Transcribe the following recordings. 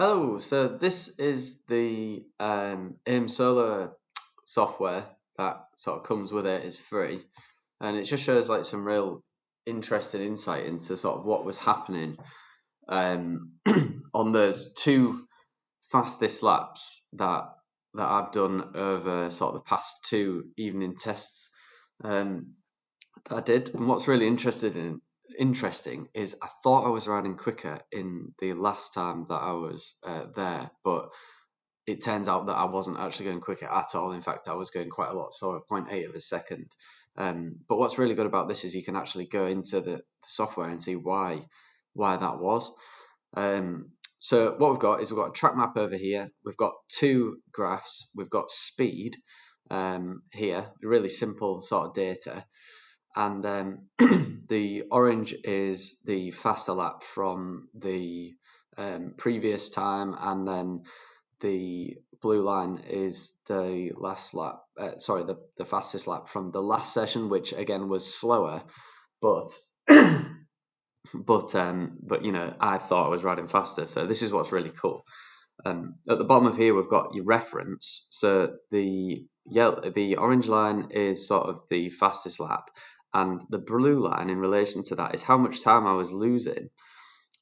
Hello, so this is the AIM Solar software that sort of comes with it. It's free, and it just shows like some real interesting insight into sort of what was happening um, on those two fastest laps that I've done over sort of the past two evening tests. Um, I did. And what's really interesting is I thought I was riding quicker in the last time that I was there, but it turns out that I wasn't actually going quicker at all. In fact, I was going quite a lot slower, zero point 0.8 of a second. But what's really good about this is you can actually go into the software and see why that was. So what we've got is we've got a track map over here. We've got two graphs. We've got speed here, really simple sort of data. And the orange is the faster lap from the previous time, and then the blue line is the last lap. The fastest lap from the last session, which again was slower, but but I thought I was riding faster. So this is what's really cool. At the bottom of here, we've got your reference. So the orange line is sort of the fastest lap, and the blue line in relation to that is how much time I was losing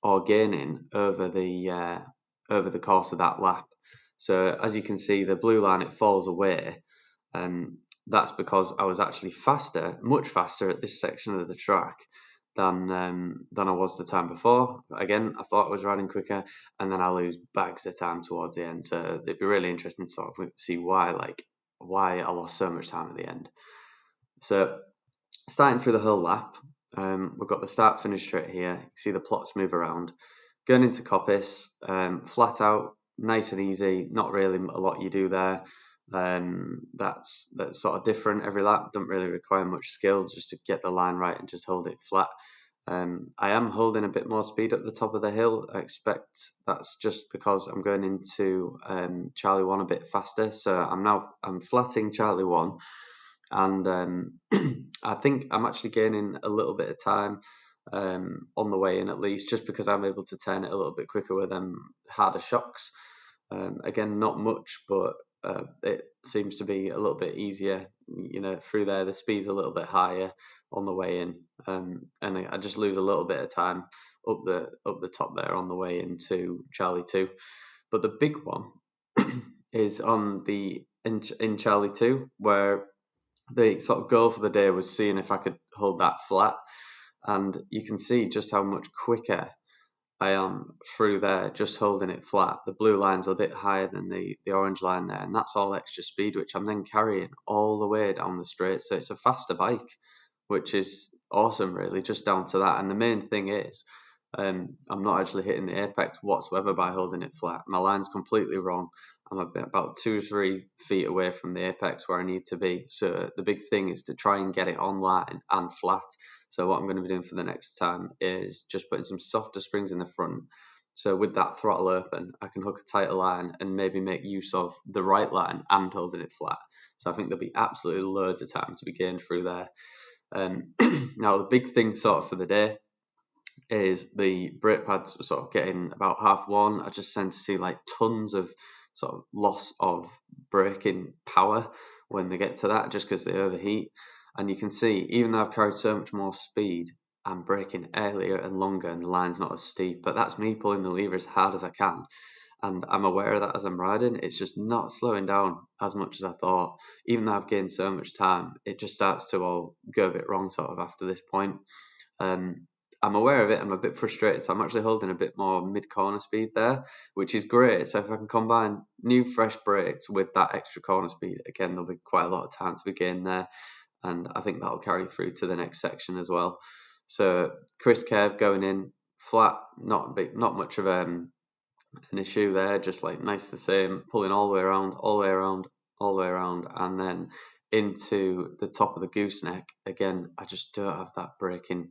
or gaining over the course of that lap. So as you can see, the blue line, it falls away, and that's because I was actually faster, much faster at this section of the track than I was the time before. Again, I thought I was riding quicker, and then I lose bags of time towards the end. So it'd be really interesting to sort of see why I lost so much time at the end. So starting through the whole lap, we've got the start finish straight here. You see the plots move around. Going into coppice, flat out, nice and easy. Not really a lot you do there. That's sort of different every lap. Don't really require much skill, just to get the line right and just hold it flat. I am holding a bit more speed at the top of the hill. I expect that's just because I'm going into Charlie 1 a bit faster. So I'm flatting Charlie 1, and I think I'm actually gaining a little bit of time on the way in, at least, just because I'm able to turn it a little bit quicker with them harder shocks. Again, not much, but it seems to be a little bit easier, through there. The speed's a little bit higher on the way in, and I just lose a little bit of time up the top there on the way into Charlie 2. But the big one is on the in Charlie 2, where the sort of goal for the day was seeing if I could hold that flat, and you can see just how much quicker I am through there, just holding it flat. The blue line's a bit higher than the orange line there, and that's all extra speed, which I'm then carrying all the way down the straight. So it's a faster bike, which is awesome, really, just down to that. And the main thing is, I'm not actually hitting the apex whatsoever by holding it flat. My line's completely wrong. I'm about 2 or 3 feet away from the apex where I need to be. So the big thing is to try and get it on line and flat. So what I'm going to be doing for the next time is just putting some softer springs in the front. So with that throttle open, I can hook a tighter line and maybe make use of the right line and holding it flat. So I think there'll be absolutely loads of time to be gained through there. Now, the big thing sort of for the day is the brake pads sort of getting about half one. I just tend to see like tons of sort of loss of braking power when they get to that, just because they overheat. And you can see, even though I've carried so much more speed, I'm braking earlier and longer, and the line's not as steep. But that's me pulling the lever as hard as I can, and I'm aware of that as I'm riding. It's just not slowing down as much as I thought. Even though I've gained so much time, it just starts to all go a bit wrong sort of after this point. I'm aware of it. I'm a bit frustrated, so I'm actually holding a bit more mid-corner speed there, which is great. So if I can combine new, fresh brakes with that extra corner speed, again, there'll be quite a lot of time to be gained there, and I think that'll carry through to the next section as well. So Chris Curve going in flat, not much of an issue there, just like nice the same, pulling all the way around, all the way around, all the way around, and then into the top of the gooseneck. Again, I just don't have that braking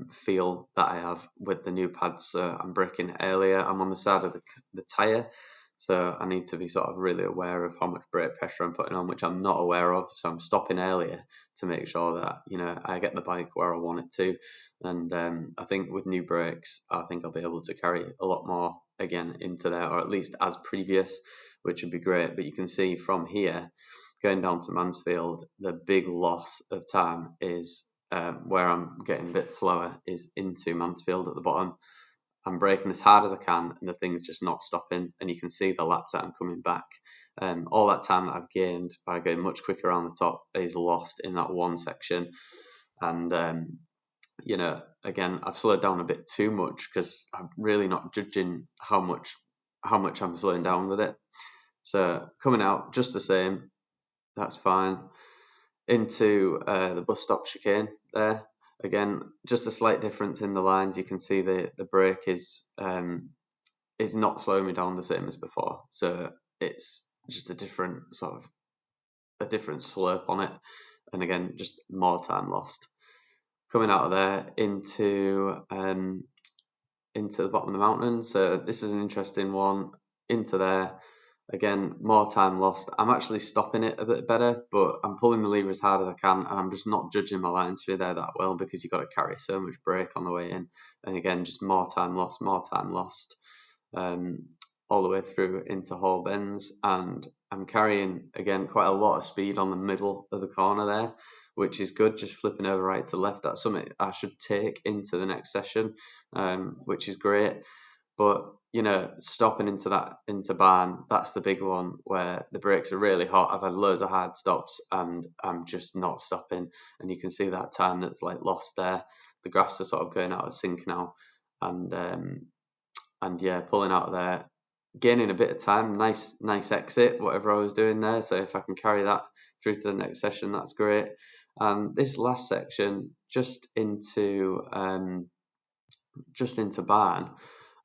feel that I have with the new pads. I'm braking earlier. I'm on the side of the tyre, So I need to be sort of really aware of how much brake pressure I'm putting on, which I'm not aware of. So I'm stopping earlier to make sure that, you know, I get the bike where I want it to. And I think with new brakes, I think I'll be able to carry a lot more again into there, or at least as previous, which would be great. But you can see from here, going down to Mansfield, the big loss of time is where I'm getting a bit slower is into Mansfield at the bottom. I'm braking as hard as I can, and the thing's just not stopping. And you can see the lap time coming back. All that time that I've gained by going much quicker around the top is lost in that one section. And you know, again, I've slowed down a bit too much because I'm really not judging how much I'm slowing down with it. So coming out just the same, that's fine. Into the bus stop chicane there. Again, just a slight difference in the lines. You can see the brake is not slowing me down the same as before. So it's just a different slope on it. And again, just more time lost. Coming out of there into the bottom of the mountain. So this is an interesting one. Into there. Again, more time lost. I'm actually stopping it a bit better, but I'm pulling the lever as hard as I can, and I'm just not judging my lines through there that well because you've got to carry so much brake on the way in. And again, just more time lost, all the way through into Hall Bends. And I'm carrying, again, quite a lot of speed on the middle of the corner there, which is good, just flipping over right to left. That's something I should take into the next session, which is great. But, you know, stopping into Barn, that's the big one where the brakes are really hot. I've had loads of hard stops and I'm just not stopping. And you can see that time that's like lost there. The graphs are sort of going out of sync now. And yeah, pulling out of there, gaining a bit of time, nice exit, whatever I was doing there. So if I can carry that through to the next session, that's great. And this last section, just into Barn,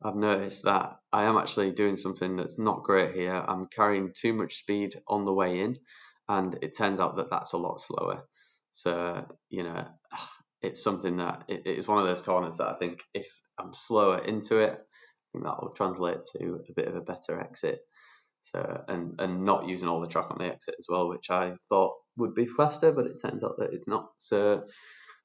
I've noticed that I am actually doing something that's not great here. I'm carrying too much speed on the way in, and it turns out that that's a lot slower. So, you know, it's something that it is one of those corners that I think if I'm slower into it, I think that will translate to a bit of a better exit. So, and not using all the track on the exit as well, which I thought would be faster, but it turns out that it's not. So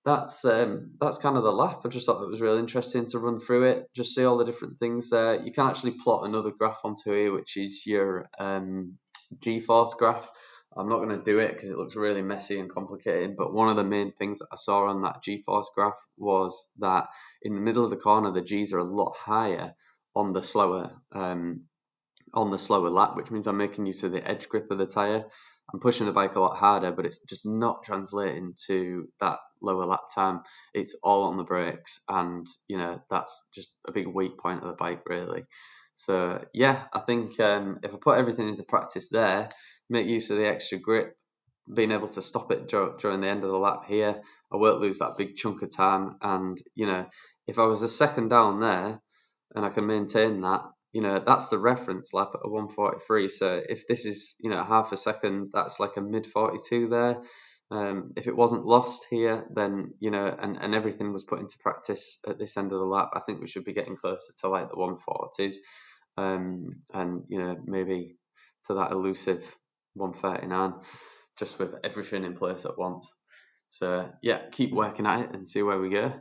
that's kind of the lap. I just thought it was really interesting to run through it, just see all the different things there. You can actually plot another graph onto here, which is your G-force graph. I'm not going to do it because it looks really messy and complicated, but one of the main things that I saw on that G-force graph was that in the middle of the corner, the G's are a lot higher on the slower lap, which means I'm making use of the edge grip of the tyre. I'm pushing the bike a lot harder, but it's just not translating to that lower lap time. It's all on the brakes, and you know that's just a big weak point of the bike, really. So yeah, I think if I put everything into practice there, make use of the extra grip, being able to stop it during the end of the lap here, I won't lose that big chunk of time. And you know, if I was a second down there, and I can maintain that, you know, that's the reference lap at a 1:43. So if this is, you know, half a second, that's like a mid 42 there. If it wasn't lost here, then, you know, and everything was put into practice at this end of the lap, I think we should be getting closer to like the 140s. And, you know, maybe to that elusive 139, just with everything in place at once. So yeah, keep working at it and see where we go.